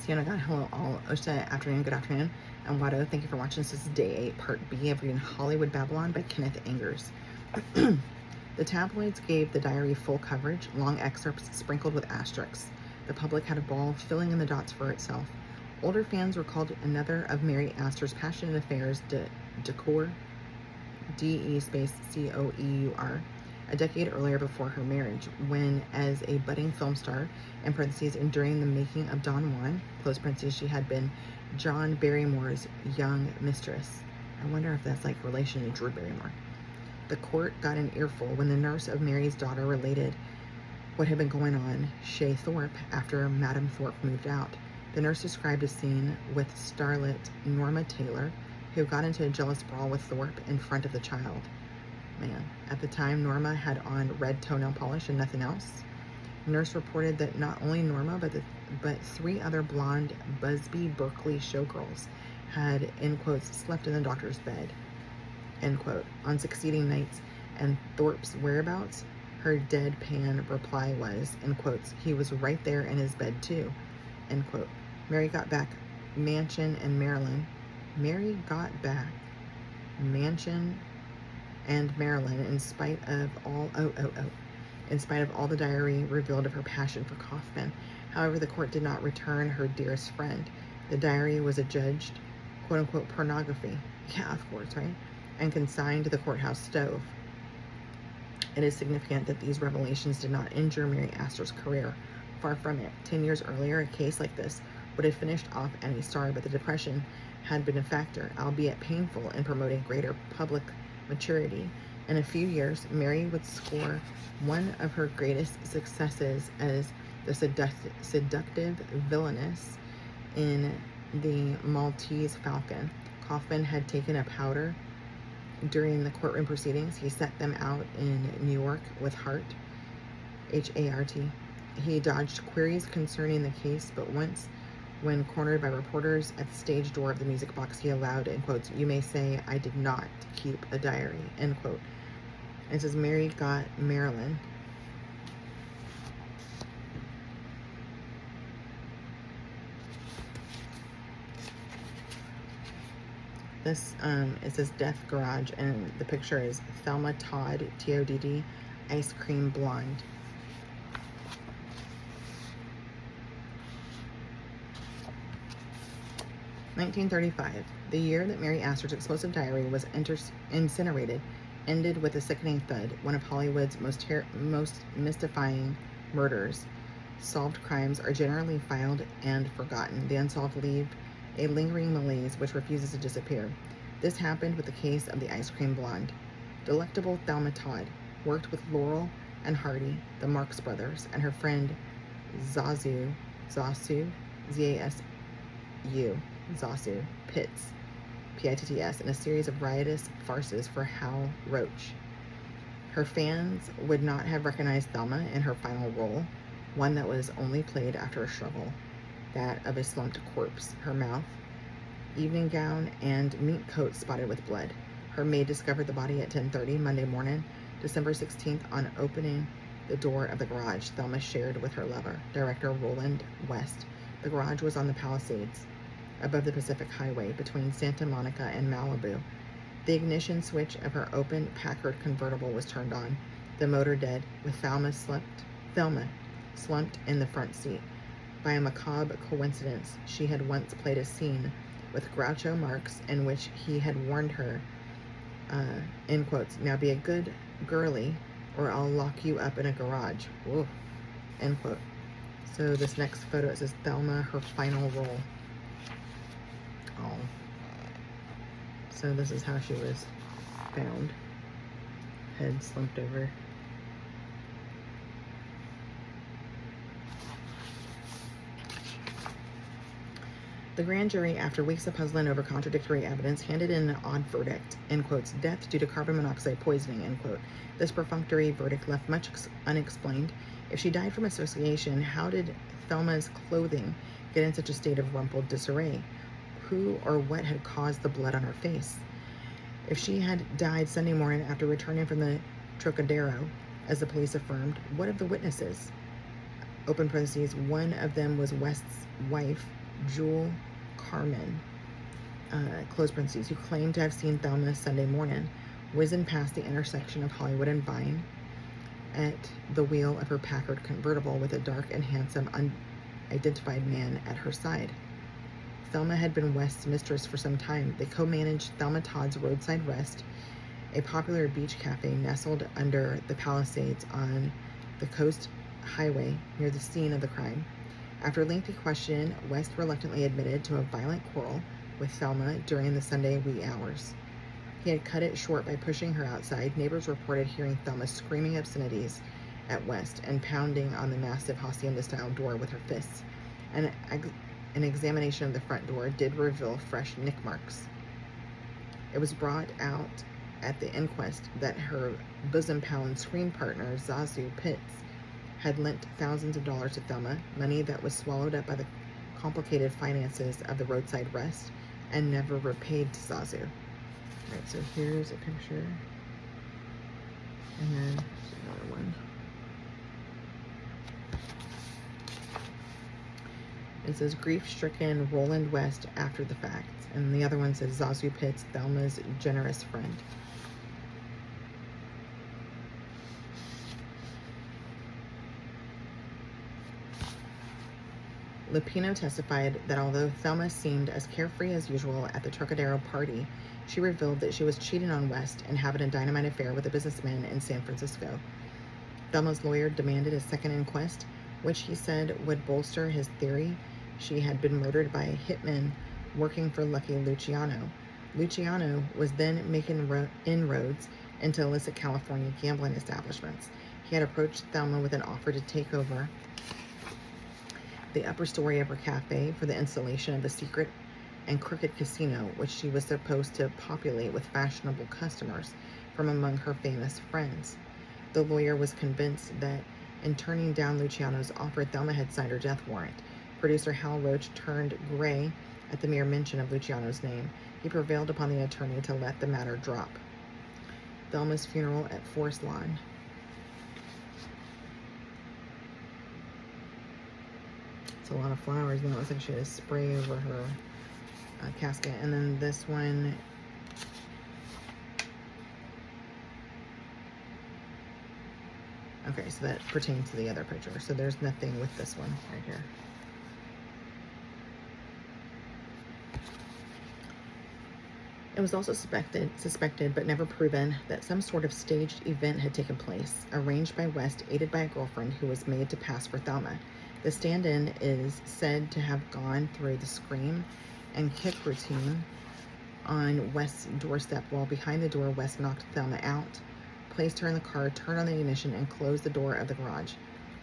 Sienna God, hello all. Osha, afternoon, good afternoon. And Wado, thank you for watching. This is day 8, part B of reading Hollywood Babylon by Kenneth Angers. The tabloids gave the diary full coverage, long excerpts sprinkled with asterisks. The public had a ball filling in the dots for itself. Older fans recalled another of Mary Astor's passionate affairs, Decor, D-E space C-O-E-U-R, a decade earlier before her marriage, when, as a budding film star, in parentheses, and during the making of Don Juan, close parentheses, she had been John Barrymore's young mistress. I wonder if that's like relation to Drew Barrymore. The court got an earful when the nurse of Mary's daughter related what had been going on Shea Thorpe after Madame Thorpe moved out. The nurse described a scene with starlet Norma Taylor, who got into a jealous brawl with Thorpe in front of the child. Man, at the time, Norma had on red toenail polish and nothing else. Nurse reported that not only Norma, but 3 other blonde Busby Berkeley showgirls had, in quotes, slept in the doctor's bed, end quote, on succeeding nights, and Thorpe's whereabouts, her deadpan reply was, in quotes, he was right there in his bed too, end quote. Mary got back Mansion and Marilyn. Mary got back Mansion and Marilyn in spite of all the diary revealed of her passion for Kaufman. However, the court did not return her dearest friend. The diary was adjudged quote-unquote pornography, yeah, of course, right, and consigned to the courthouse stove. It is significant that these revelations did not injure Mary Astor's career. Far from it. 10 years earlier, a case like this would have finished off any star, but the Depression had been a factor, albeit painful, in promoting greater public maturity. In a few years, Mary would score one of her greatest successes as the seductive villainess in The Maltese Falcon. Kaufman had taken a powder during the courtroom proceedings. He set them out in New York with Hart, H-A-R-T. He dodged queries concerning the case, but once, when cornered by reporters at the stage door of the music box, he allowed, in quotes, you may say I did not keep a diary, end quote. It says Mary got Marilyn. This, it says Death Garage, and the picture is Thelma Todd, T-O-D-D, Ice Cream Blonde. "1935, the year that Mary Astor's explosive diary was incinerated, ended with a sickening thud, one of Hollywood's most mystifying murders. Solved crimes are generally filed and forgotten. The unsolved leave a lingering malaise which refuses to disappear. This happened with the case of the Ice Cream Blonde. Delectable Thelma Todd worked with Laurel and Hardy, the Marx Brothers, and her friend Zasu, Z-A-S-U, Zasu Pitts, P-I-T-T-S, in a series of riotous farces for Hal Roach. Her fans would not have recognized Thelma in her final role, one that was only played after a struggle, that of a slumped corpse, her mouth, evening gown, and mink coat spotted with blood. Her maid discovered the body at 10:30 Monday morning, December 16th, on opening the door of the garage Thelma shared with her lover, director Roland West. The garage was on the Palisades, above the Pacific Highway, between Santa Monica and Malibu. The ignition switch of her open Packard convertible was turned on, the motor dead, with Thelma slumped in the front seat. By a macabre coincidence, she had once played a scene with Groucho Marx in which he had warned her, in quotes, now be a good girly or I'll lock you up in a garage, whoa, end quote. So this next photo, it says Thelma, her final role. Oh. So this is how she was found. Head slumped over. The grand jury, after weeks of puzzling over contradictory evidence, handed in an odd verdict, in quotes, death due to carbon monoxide poisoning, end quote. This perfunctory verdict left much unexplained. If she died from asphyxiation, how did Thelma's clothing get in such a state of rumpled disarray? Who or what had caused the blood on her face? If she had died Sunday morning after returning from the Trocadero, as the police affirmed, what of the witnesses? Open parentheses, one of them was West's wife, Jewel Carmen, close parentheses, who claimed to have seen Thelma Sunday morning, whizzing past the intersection of Hollywood and Vine at the wheel of her Packard convertible with a dark and handsome unidentified man at her side. Thelma had been West's mistress for some time. They co-managed Thelma Todd's Roadside Rest, a popular beach cafe nestled under the Palisades on the Coast Highway near the scene of the crime. After a lengthy question, West reluctantly admitted to a violent quarrel with Thelma during the Sunday wee hours. He had cut it short by pushing her outside. Neighbors reported hearing Thelma screaming obscenities at West and pounding on the massive hacienda-style door with her fists. An examination of the front door did reveal fresh nick marks. It was brought out at the inquest that her bosom pal and screen partner, Zazu Pitts, had lent thousands of dollars to Thelma, money that was swallowed up by the complicated finances of the Roadside Rest and never repaid to Zazu. Alright, so here's a picture. And then another one. It says grief-stricken Roland West after the fact. And the other one says Zazu Pitts, Thelma's generous friend. Lupino testified that although Thelma seemed as carefree as usual at the Trocadero party, she revealed that she was cheating on West and having a dynamite affair with a businessman in San Francisco. Thelma's lawyer demanded a second inquest, which he said would bolster his theory she had been murdered by a hitman working for Lucky Luciano. Luciano was then making inroads into illicit California gambling establishments. He had approached Thelma with an offer to take over the upper story of her cafe for the installation of a secret and crooked casino, which she was supposed to populate with fashionable customers from among her famous friends. The lawyer was convinced that in turning down Luciano's offer, Thelma had signed her death warrant. Producer Hal Roach turned gray at the mere mention of Luciano's name. He prevailed upon the attorney to let the matter drop. Thelma's funeral at Forest Lawn. It's a lot of flowers, and it looks like she had a spray over her casket. And then this one, okay, so that pertains to the other picture. So there's nothing with this one right here. It was also suspected, but never proven, that some sort of staged event had taken place, arranged by West, aided by a girlfriend who was made to pass for Thelma. The stand-in is said to have gone through the scream and kick routine on West's doorstep, while behind the door, West knocked Thelma out, placed her in the car, turned on the ignition, and closed the door of the garage.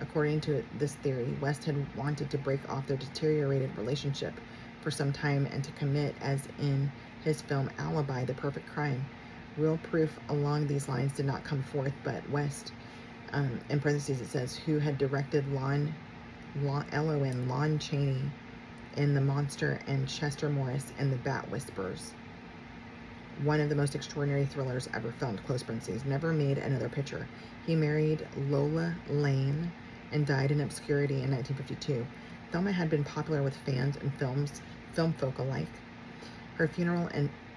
According to this theory, West had wanted to break off their deteriorated relationship for some time and to commit, as in his film Alibi, the perfect crime. Real proof along these lines did not come forth, but West, in parentheses it says, who had directed Lon Chaney in The Monster and Chester Morris in The Bat Whispers, one of the most extraordinary thrillers ever filmed, close parentheses, never made another picture. He married Lola Lane and died in obscurity in 1952. Thelma had been popular with fans and film folk alike. Her funeral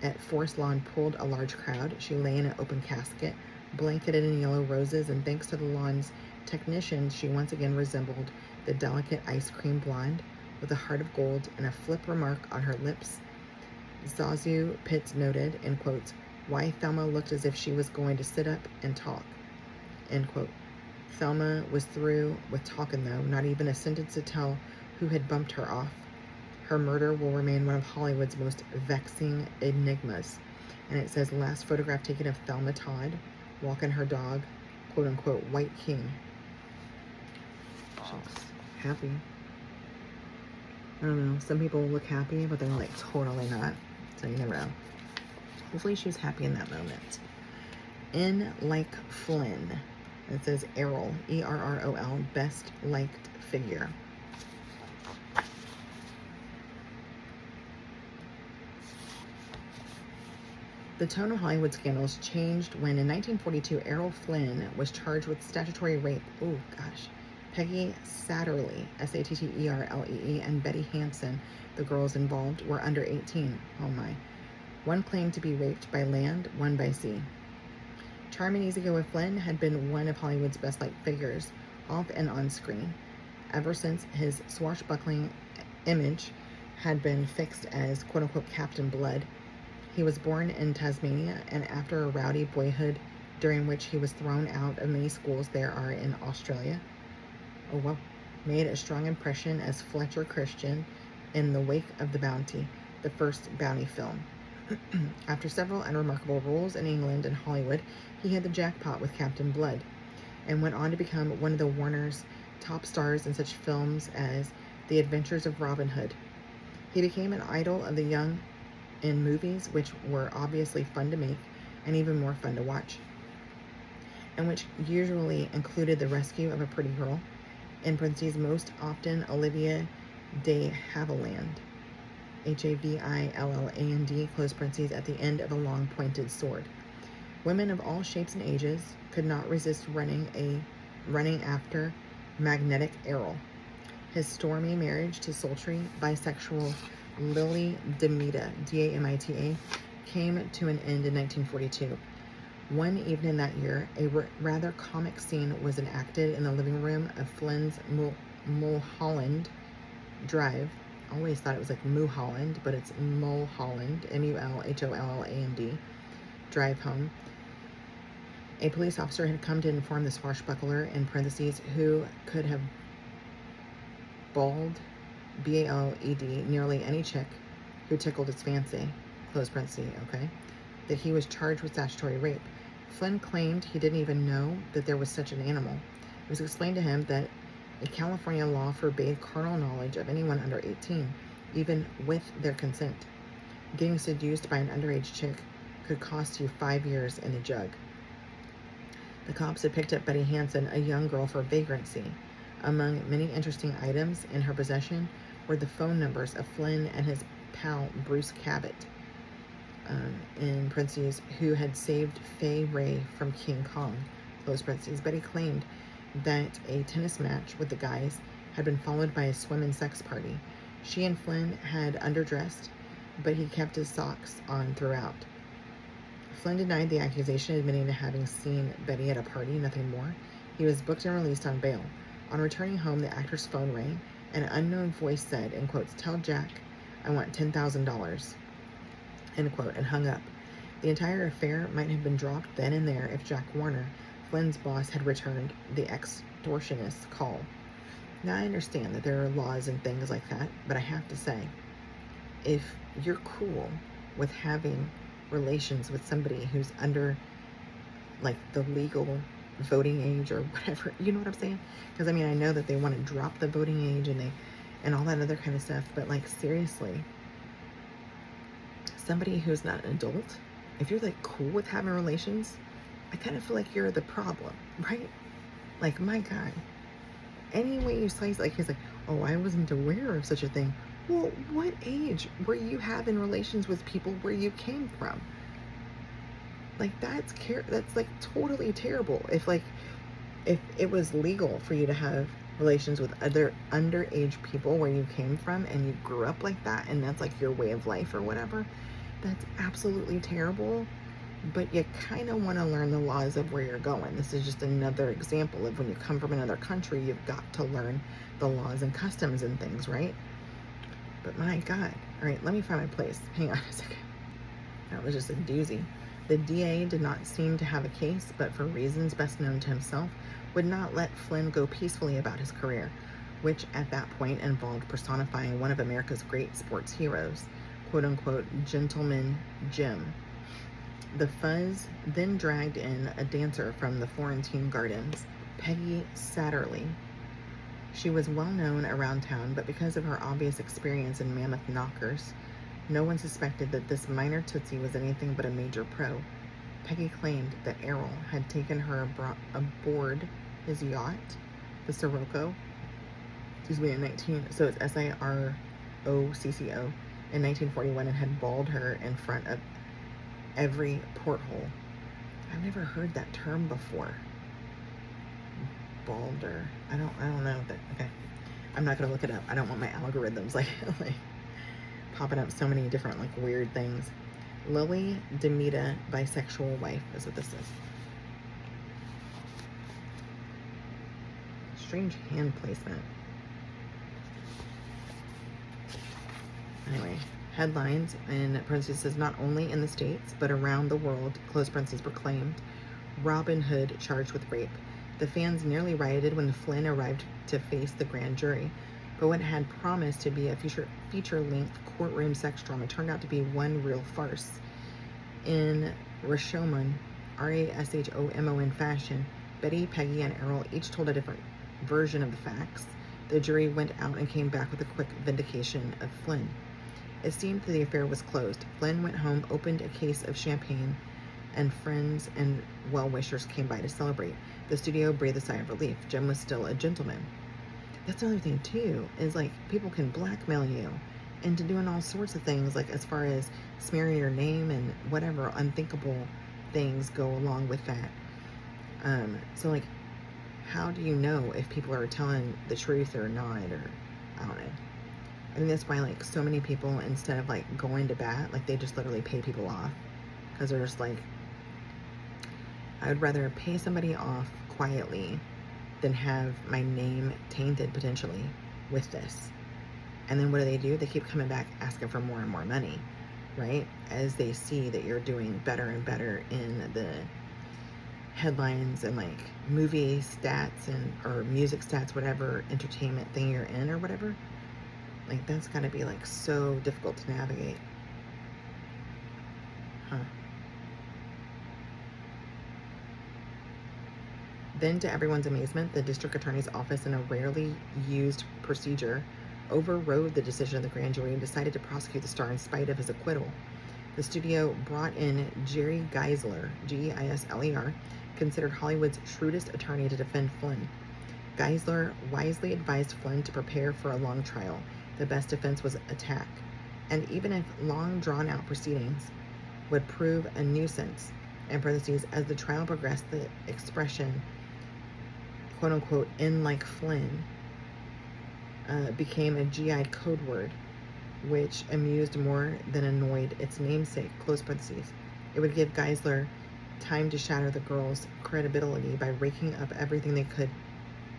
at Forest Lawn pulled a large crowd. She lay in an open casket, blanketed in yellow roses, and thanks to the lawn's technicians, she once again resembled the delicate ice cream blonde with a heart of gold and a flip remark on her lips. Zazu Pitts noted, in quotes, why Thelma looked as if she was going to sit up and talk, end quote. Thelma was through with talking, though, not even a sentence to tell who had bumped her off. Her murder will remain one of Hollywood's most vexing enigmas. And it says, last photograph taken of Thelma Todd walking her dog, quote unquote, White King. She's happy. I don't know, some people look happy, but they're like totally not. So you never know. Hopefully she was happy in that moment. In Like Flynn. It says Errol, E-R-R-O-L, best liked figure. The tone of Hollywood scandals changed when in 1942 Errol Flynn was charged with statutory rape. Oh gosh. Peggy Satterlee, Satterlee, and Betty Hansen, the girls involved, were under 18. Oh my. One claimed to be raped by land, one by sea. Charm and Easygoing Flynn had been one of Hollywood's best-liked figures, off and on screen, ever since his swashbuckling image had been fixed as quote-unquote Captain Blood. He was born in Tasmania, and after a rowdy boyhood during which he was thrown out of many schools there are in Australia, made a strong impression as Fletcher Christian in The Wake of the Bounty, the first Bounty film. After several unremarkable roles in England and Hollywood, he hit the jackpot with Captain Blood, and went on to become one of the Warner's top stars in such films as The Adventures of Robin Hood. He became an idol of the young in movies which were obviously fun to make and even more fun to watch, and which usually included the rescue of a pretty girl, in parentheses, most often Olivia de Havilland, Havilland, close parentheses, at the end of a long pointed sword. Women of all shapes and ages could not resist running after Magnetic Errol. His stormy marriage to sultry, bisexual Lily Damita, Damita, came to an end in 1942. One evening that year, a rather comic scene was enacted in the living room of Flynn's Mulholland Drive. I always thought it was like Mulholland, but it's Mulholland, Mulholland, drive home. A police officer had come to inform the swashbuckler, in parentheses, who could have balled, B-A-L-E-D, nearly any chick who tickled his fancy, close parentheses, okay, that he was charged with statutory rape. Flynn claimed he didn't even know that there was such an animal. It was explained to him that a California law forbade carnal knowledge of anyone under 18, even with their consent. Getting seduced by an underage chick could cost you 5 years in a jug. The cops had picked up Betty Hansen, a young girl, for vagrancy. Among many interesting items in her possession were the phone numbers of Flynn and his pal Bruce Cabot, in parentheses, who had saved Fay Ray from King Kong, close parentheses. Betty claimed that a tennis match with the guys had been followed by a swim and sex party. She and Flynn had underdressed, but he kept his socks on throughout. Flynn denied the accusation, admitting to having seen Betty at a party, nothing more. He was booked and released on bail. On returning home, the actor's phone rang, and an unknown voice said, in quotes, "Tell Jack I want $10,000, end quote, and hung up. The entire affair might have been dropped then and there if Jack Warner, Flynn's boss, had returned the extortionist's call. Now, I understand that there are laws and things like that, but I have to say, if you're cool with having relations with somebody who's under, like, the legal voting age or whatever, you know what I'm saying? Because, I mean, I know that they want to drop the voting age and all that other kind of stuff, but, like, seriously, somebody who's not an adult, if you're, like, cool with having relations, I kind of feel like you're the problem, right? Like, my God. Any way you slice, like, he's like, oh, I wasn't aware of such a thing. Well, what age were you having relations with people where you came from? Like, that's like totally terrible. If it was legal for you to have relations with other underage people where you came from and you grew up like that and that's like your way of life or whatever, that's absolutely terrible. But you kind of want to learn the laws of where you're going. This is just another example of when you come from another country, you've got to learn the laws and customs and things, right? But my God. All right, let me find my place. Hang on a second. That was just a doozy. The DA did not seem to have a case, but for reasons best known to himself, would not let Flynn go peacefully about his career, which at that point involved personifying one of America's great sports heroes, quote-unquote, Gentleman Jim. The Fuzz then dragged in a dancer from the Florentine Gardens, Peggy Satterlee. She was well known around town, but because of her obvious experience in mammoth knockers, no one suspected that this minor tootsie was anything but a major pro. Peggy claimed that Errol had taken her aboard his yacht, the Sirocco, so it's S-I-R-O-C-C-O, in 1941, and had balled her in front of every porthole. I've never heard that term before. bald, or I don't know that. Okay, I'm not gonna look it up. I don't want my algorithms like popping up so many different like weird things. Lily Demita, bisexual wife, is what this is. Strange hand placement. Anyway, headlines in parentheses says not only in the States but around the world, close parentheses, proclaimed Robin Hood charged with rape. The fans nearly rioted when Flynn arrived to face the grand jury, but what had promised to be a feature-length courtroom sex drama turned out to be one real farce. In Rashomon, R-A-S-H-O-M-O-N fashion, Betty, Peggy, and Errol each told a different version of the facts. The jury went out and came back with a quick vindication of Flynn. It seemed that the affair was closed. Flynn went home, opened a case of champagne, and friends and well-wishers came by to celebrate. The studio breathed a sigh of relief. Jim was still a gentleman. That's the other thing too, is like people can blackmail you into doing all sorts of things, like as far as smearing your name and whatever unthinkable things go along with that. So like, how do you know if people are telling the truth or not, or I don't know. I think that's why like so many people, instead of like going to bat, like they just literally pay people off, because they're just like, I would rather pay somebody off quietly than have my name tainted potentially with this. And then what do? They keep coming back asking for more and more money, right? As they see that you're doing better and better in the headlines and like movie stats and or music stats, whatever entertainment thing you're in or whatever. Like that's gotta be like so difficult to navigate. Huh. Then, to everyone's amazement, the district attorney's office, in a rarely used procedure, overrode the decision of the grand jury and decided to prosecute the star in spite of his acquittal. The studio brought in Jerry Geisler, Geisler, considered Hollywood's shrewdest attorney, to defend Flynn. Geisler wisely advised Flynn to prepare for a long trial. The best defense was attack, and even if long drawn-out proceedings would prove a nuisance, in parentheses, as the trial progressed, the expression, quote-unquote, in like Flynn, became a GI code word, which amused more than annoyed its namesake, close parentheses. It would give Geisler time to shatter the girls' credibility by raking up everything that could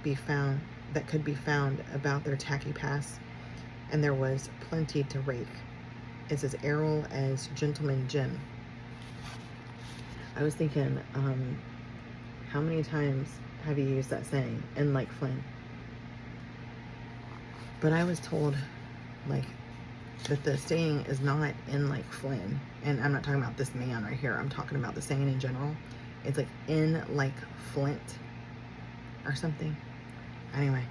be found about their tacky past, and there was plenty to rake. It's as Errol as Gentleman Jim. I was thinking, how many times have you used that saying, in like Flynn? But I was told, like, that the saying is not in like Flynn. And I'm not talking about this man right here. I'm talking about the saying in general. It's like in like Flint or something. Anyway.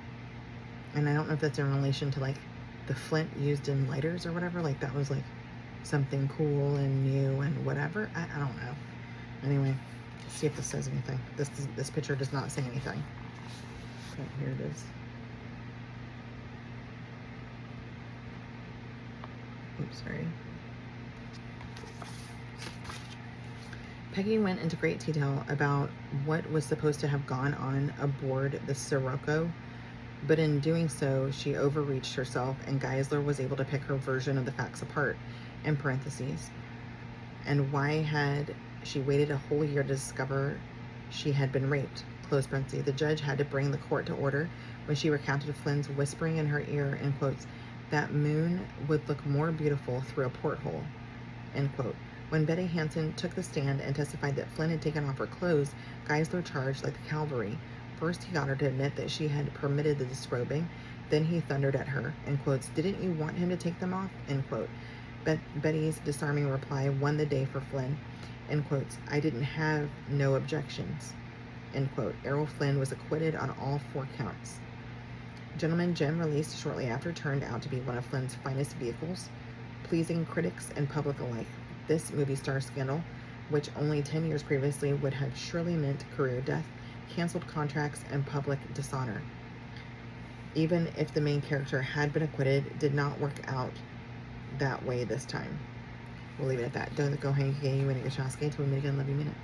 And I don't know if that's in relation to like the flint used in lighters or whatever. Like that was like something cool and new and whatever. I don't know. Anyway, let's see if this says anything. This picture does not say anything. Okay, here it is. Oops, sorry. Peggy went into great detail about what was supposed to have gone on aboard the Sirocco, but in doing so, she overreached herself, and Geisler was able to pick her version of the facts apart, in parentheses. And why had she waited a whole year to discover she had been raped, close parentheses. The judge had to bring the court to order when she recounted Flynn's whispering in her ear, in quotes, that moon would look more beautiful through a porthole, end quote. When Betty Hansen took the stand and testified that Flynn had taken off her clothes, Geisler charged like the cavalry. First, he got her to admit that she had permitted the disrobing. Then he thundered at her, in quotes, didn't you want him to take them off, end quote. Betty's disarming reply won the day for Flynn, end quotes. I didn't have no objections, end quote. Errol Flynn was acquitted on all 4 counts. Gentleman Jim, released shortly after, turned out to be one of Flynn's finest vehicles, pleasing critics and public alike. This movie star scandal, which only 10 years previously would have surely meant career death, canceled contracts, and public dishonor. Even if the main character had been acquitted, did not work out that way this time. We'll leave it at that. Don't go hang you and a Gashowski till we meet again. Love you, minute.